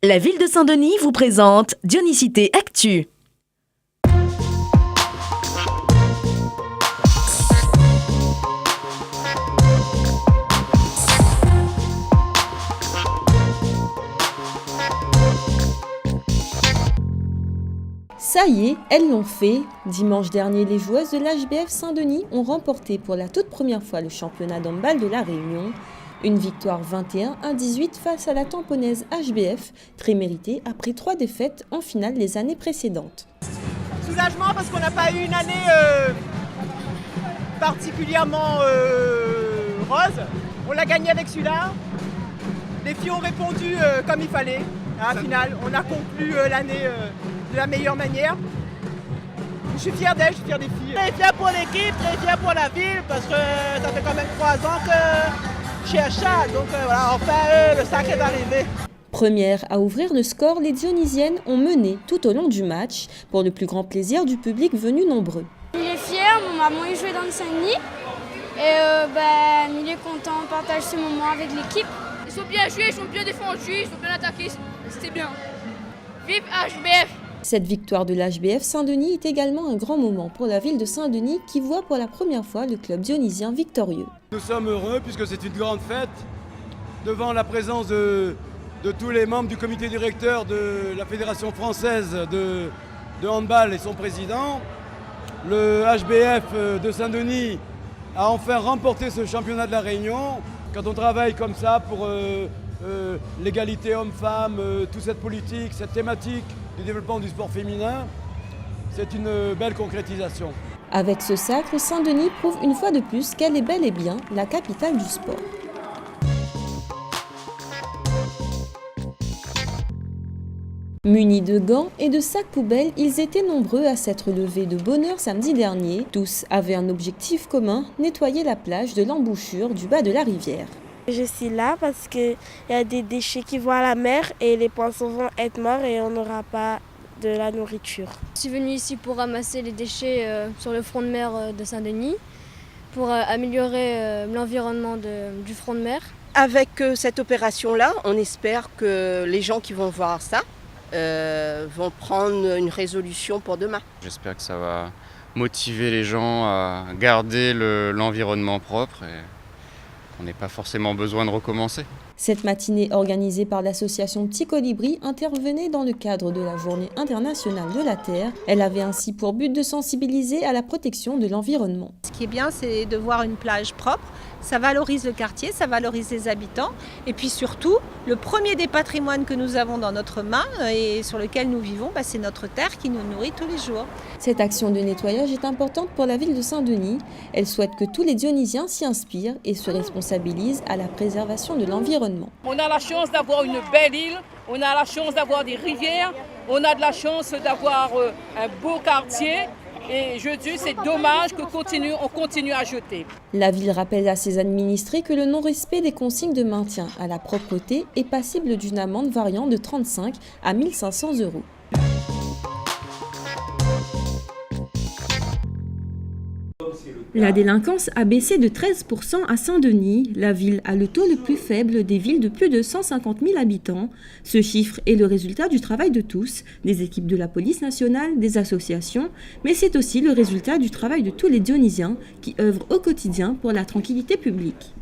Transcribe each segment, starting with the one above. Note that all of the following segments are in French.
La ville de Saint-Denis vous présente Dionysité Actu. Ça y est, elles l'ont fait. Dimanche dernier, les joueuses de l'HBF Saint-Denis ont remporté pour la toute première fois le championnat d'handball de La Réunion. Une victoire 21-18 face à la tamponnaise HBF, très méritée après 3 défaites en finale les années précédentes. Soulagement parce qu'on n'a pas eu une année particulièrement rose. On l'a gagné avec celui-là. Les filles ont répondu comme il fallait. À la finale, on a conclu l'année de la meilleure manière. Je suis fier d'elles, je suis fier des filles. Très fier pour l'équipe, très fier pour la ville parce que ça fait quand même 3 ans que je suis à Chat. Donc voilà, enfin le sac est arrivé. Première à ouvrir le score, les Dionysiennes ont mené tout au long du match, pour le plus grand plaisir du public venu nombreux. Il est fier, mon maman est joué dans le Saint-Denis et il est content, on partage ce moment avec l'équipe. Ils sont bien joués, ils sont bien défendus, ils sont bien attaqués, c'était bien. Vive HBF! Cette victoire de l'HBF Saint-Denis est également un grand moment pour la ville de Saint-Denis qui voit pour la première fois le club dionysien victorieux. Nous sommes heureux puisque c'est une grande fête devant la présence de tous les membres du comité directeur de la Fédération française de handball et son président. Le HBF de Saint-Denis a enfin remporté ce championnat de la Réunion. Quand on travaille comme ça pour l'égalité homme-femme, toute cette politique, cette thématique du développement du sport féminin, c'est une belle concrétisation. Avec ce sacre, Saint-Denis prouve une fois de plus qu'elle est bel et bien la capitale du sport. Munis de gants et de sacs poubelles, ils étaient nombreux à s'être levés de bonne heure samedi dernier. Tous avaient un objectif commun, nettoyer la plage de l'embouchure du bas de la rivière. Je suis là parce qu'il y a des déchets qui vont à la mer et les poissons vont être morts et on n'aura pas de la nourriture. Je suis venue ici pour ramasser les déchets sur le front de mer de Saint-Denis, pour améliorer l'environnement du front de mer. Avec cette opération-là, on espère que les gens qui vont voir ça vont prendre une résolution pour demain. J'espère que ça va motiver les gens à garder l'environnement propre et qu'on n'ait pas forcément besoin de recommencer. Cette matinée organisée par l'association Petit Colibri intervenait dans le cadre de la Journée internationale de la Terre. Elle avait ainsi pour but de sensibiliser à la protection de l'environnement. Ce qui est bien, c'est de voir une plage propre. Ça valorise le quartier, ça valorise les habitants. Et puis surtout, le premier des patrimoines que nous avons dans notre main et sur lequel nous vivons, c'est notre terre qui nous nourrit tous les jours. Cette action de nettoyage est importante pour la ville de Saint-Denis. Elle souhaite que tous les Dionysiens s'y inspirent et se responsabilisent à la préservation de l'environnement. On a la chance d'avoir une belle île, on a la chance d'avoir des rivières, on a de la chance d'avoir un beau quartier. Et je dis, c'est dommage qu'on continue à jeter. La ville rappelle à ses administrés que le non-respect des consignes de maintien à la propreté est passible d'une amende variant de 35 à 1 500 €. La délinquance a baissé de 13% à Saint-Denis. La ville a le taux le plus faible des villes de plus de 150 000 habitants. Ce chiffre est le résultat du travail de tous, des équipes de la police nationale, des associations, mais c'est aussi le résultat du travail de tous les Dionysiens qui œuvrent au quotidien pour la tranquillité publique.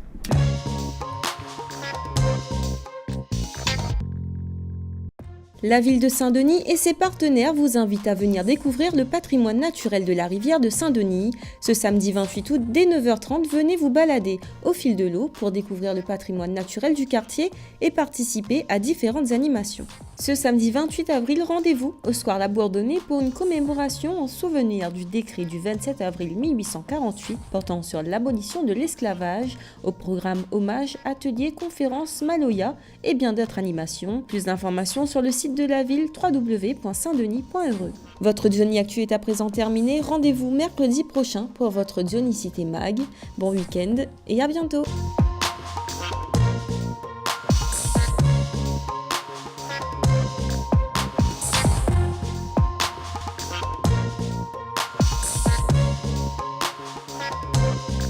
La ville de Saint-Denis et ses partenaires vous invitent à venir découvrir le patrimoine naturel de la rivière de Saint-Denis. Ce samedi 28 août, dès 9h30, venez vous balader au fil de l'eau pour découvrir le patrimoine naturel du quartier et participer à différentes animations. Ce samedi 28 avril, rendez-vous au Square La Bourdonnais pour une commémoration en souvenir du décret du 27 avril 1848 portant sur l'abolition de l'esclavage. Au programme hommage, ateliers, conférences, Maloya et bien d'autres animations. Plus d'informations sur le site de la ville www.saintdenis.re. Votre Diony Actu est à présent terminé. Rendez-vous mercredi prochain pour votre Dionysité Mag. Bon week-end et à bientôt.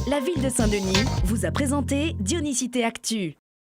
La ville de Saint-Denis vous a présenté Dionysité Actu.